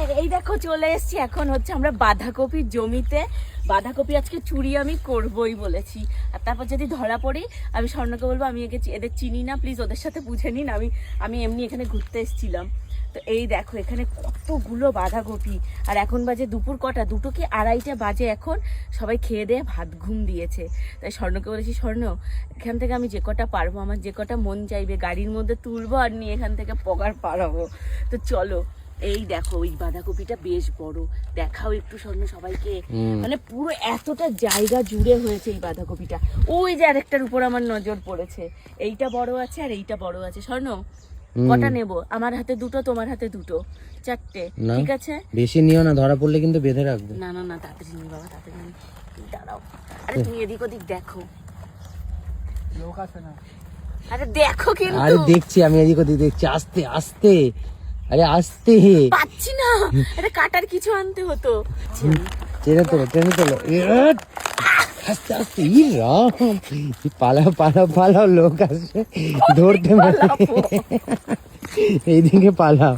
আর এই দেখো চলে এসেছি, এখন হচ্ছে আমরা বাঁধাকপির জমিতে। বাঁধাকপি আজকে চুরি আমি করবই বলেছি, আর তারপর যদি ধরা পড়ি আমি স্বর্ণকে বলবো আমি এদের চিনি না, প্লিজ ওদের সাথে বুঝে নিন, আমি এমনি এখানে ঘুরতে এসেছিলাম। তো এই দেখো এখানে কতগুলো বাঁধাকপি। আর এখন বাজে দুপুর কটা, 2টো কি 2:30 বাজে এখন। সবাই খেয়ে দিয়ে ভাত ঘুম দিয়েছে। তাই স্বর্ণকে বলেছি, স্বর্ণ এখান থেকে আমি যে কটা পারবো, আমার যে কটা মন চাইবে গাড়ির মধ্যে তুলবো আর নিয়ে এখান থেকে পগার পাড়াবো। তো চলো, এই দেখো ওই বাঁধাকপিটা বেশ বড়, দেখাও একটু স্বর্ণ সবাইকে। মানে পুরো এতটা জায়গা জুড়ে হয়েছে এই বাঁধাকপিটা। ওই যে আরেকটার উপর আমার নজর পড়েছে, এইটা বড় আছে আর এইটা বড় আছে। স্বর্ণ কটা নেব? আমার হাতে 2টো, তোমার হাতে 2টো, 4টে, ঠিক আছে? বেশি নিও না, ধরা পড়লে কিন্তু বেঁধে রাখবে। না না না, তাড়াতাড়ি নি বাবা, তাড়াতাড়ি নি। দাঁড়াও, আরে তুমি এদিক ওদিক দেখো, লোক আছে না। আরে দেখো কিন্তু। আরে দেখছি, আমি এদিক ওদিক দেখছি, আস্তে আস্তে, আরে আস্তে। পাচ্ছি না, আরে কাটার কিছু আনতে হতো। টেনে তোলো আস্তে আস্তে। ই রাম, পালাও পালাও পালাও, লোক আসবে ধরতে, মানে এইদিকে পালাও।